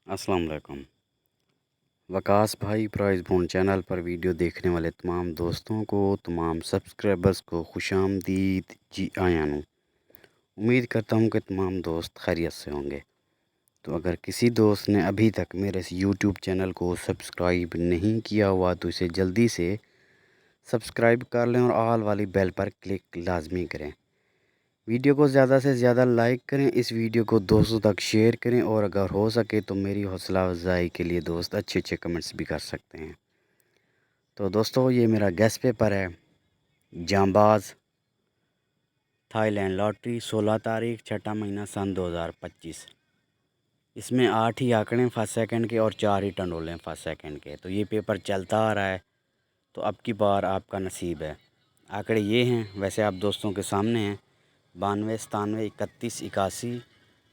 अस्सलाम वालेकुम। वकास भाई प्राइस बॉन्ड चैनल पर वीडियो देखने वाले तमाम दोस्तों को, तमाम सब्सक्राइबर्स को खुशामदीद जी आया नू। उम्मीद करता हूँ कि तमाम दोस्त खैरियत से होंगे। तो अगर किसी दोस्त ने अभी तक मेरे इस यूट्यूब चैनल को सब्सक्राइब नहीं किया हुआ तो इसे जल्दी से सब्सक्राइब कर लें और ऑल वाली बेल पर क्लिक लाजमी करें। वीडियो को ज़्यादा से ज़्यादा लाइक करें, इस वीडियो को दोस्तों तक शेयर करें और अगर हो सके तो मेरी हौसला अफजाई के लिए दोस्त अच्छे अच्छे कमेंट्स भी कर सकते हैं। तो दोस्तों ये मेरा गेस्ट पेपर है, जांबाज थाईलैंड लॉटरी 16 तारीख 6 महीना सन 2025। इसमें 8 ही आंकड़े फर्स्ट सेकंड के और 4 ही टंडोले फर्स्ट सेकंड के। तो ये पेपर चलता आ रहा है, तो अब की बार आपका नसीब है। आंकड़े ये हैं, वैसे आप दोस्तों के सामने हैं। 92, 97, 31, 81,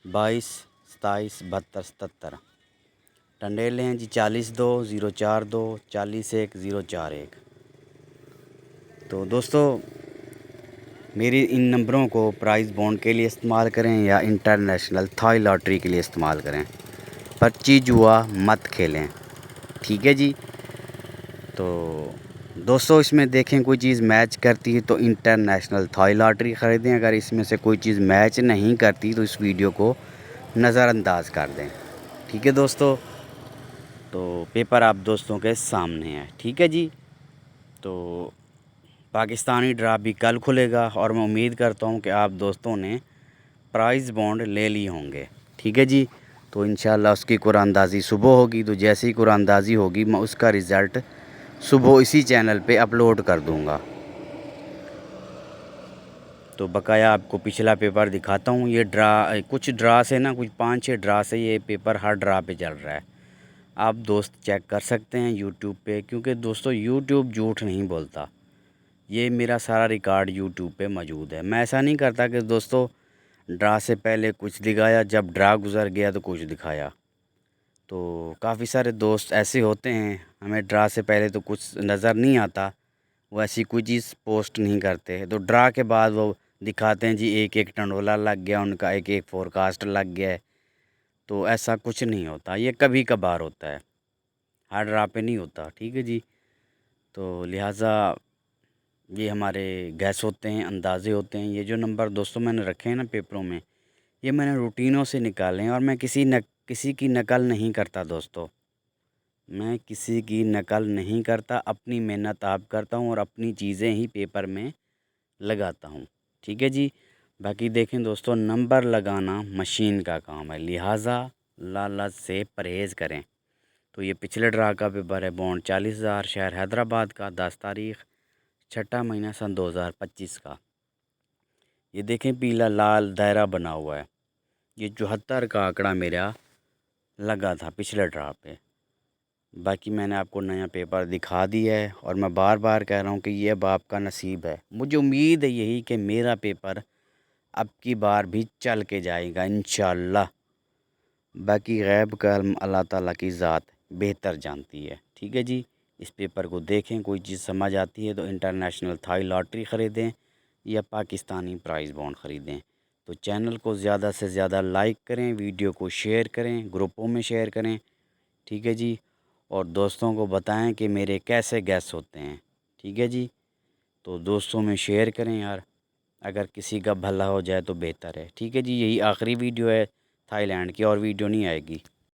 22, 27, 72, 77। टंडेले हैं जी 40-2, 042, 40-1, 041। तो दोस्तों मेरी इन नंबरों को प्राइज़ बॉन्ड के लिए इस्तेमाल करें या इंटरनेशनल थाई लॉटरी के लिए इस्तेमाल करें, पर्ची जुआ मत खेलें, ठीक है जी। तो दोस्तों इसमें देखें कोई चीज़ मैच करती है तो इंटरनेशनल थाई लॉटरी ख़रीदें। अगर इसमें से कोई चीज़ मैच नहीं करती तो इस वीडियो को नज़रअंदाज कर दें, ठीक है दोस्तों। तो पेपर आप दोस्तों के सामने है, ठीक है जी। तो पाकिस्तानी ड्रा भी कल खुलेगा और मैं उम्मीद करता हूँ कि आप दोस्तों ने प्राइज़ बॉन्ड ले लिए होंगे, ठीक है जी। तो इंशाल्लाह उसकी कुरानंदाज़ी सुबह होगी, तो जैसे ही कुरानंदाज़ी होगी मैं उसका रिज़ल्ट सुबह इसी चैनल पे अपलोड कर दूंगा। तो बकाया आपको पिछला पेपर दिखाता हूँ। ये ड्रा कुछ ड्रा से ना, कुछ 5-6 ड्रा से ये पेपर हर ड्रा पे चल रहा है। आप दोस्त चेक कर सकते हैं यूट्यूब पे, क्योंकि दोस्तों यूट्यूब झूठ नहीं बोलता। ये मेरा सारा रिकॉर्ड यूट्यूब पे मौजूद है। मैं ऐसा नहीं करता कि दोस्तों ड्रा से पहले कुछ दिखाया, जब ड्रा गुज़र गया तो कुछ दिखाया। तो काफ़ी सारे दोस्त ऐसे होते हैं, हमें ड्रा से पहले तो कुछ नज़र नहीं आता, वो ऐसी कोई चीज़ पोस्ट नहीं करते, तो ड्रा के बाद वो दिखाते हैं जी एक एक टंडोला लग गया उनका, एक एक फोरकास्ट लग गया है। तो ऐसा कुछ नहीं होता, ये कभी कभार होता है, हर ड्रा पे नहीं होता, ठीक है जी। तो लिहाजा ये हमारे गैस होते हैं, अंदाज़े होते हैं। ये जो नंबर दोस्तों मैंने रखे हैं ना पेपरों में, ये मैंने रूटीनों से निकाले हैं और मैं किसी की नकल नहीं करता दोस्तों। मैं किसी की नकल नहीं करता, अपनी मेहनत आप करता हूँ और अपनी चीज़ें ही पेपर में लगाता हूँ, ठीक है जी। बाकी देखें दोस्तों, नंबर लगाना मशीन का काम है, लिहाजा लालच से परहेज़ करें। तो ये पिछले ड्रा का पेपर है, बॉन्ड 40,000, शहर हैदराबाद का, 10 तारीख 6 महीना सन 2025 का। ये देखें पीला लाल दायरा बना हुआ है, ये 74 का आंकड़ा मेरा लगा था पिछले ड्रा पे। बाकी मैंने आपको नया पेपर दिखा दिया है और मैं बार बार कह रहा हूँ कि ये अब आपका नसीब है। मुझे उम्मीद है यही कि मेरा पेपर अब की बार भी चल के जाएगा इंशाल्लाह। बाकी गैब का इल्म अल्लाह ताला की ज़ात बेहतर जानती है, ठीक है जी। इस पेपर को देखें, कोई चीज़ समझ आती है तो इंटरनेशनल थाई लॉटरी ख़रीदें या पाकिस्तानी प्राइज़ बॉन्ड ख़रीदें। तो चैनल को ज़्यादा से ज़्यादा लाइक करें, वीडियो को शेयर करें, ग्रुपों में शेयर करें, ठीक है जी। और दोस्तों को बताएं कि मेरे कैसे गैस होते हैं, ठीक है जी। तो दोस्तों में शेयर करें यार, अगर किसी का भला हो जाए तो बेहतर है, ठीक है जी। यही आखिरी वीडियो है थाईलैंड की, और वीडियो नहीं आएगी।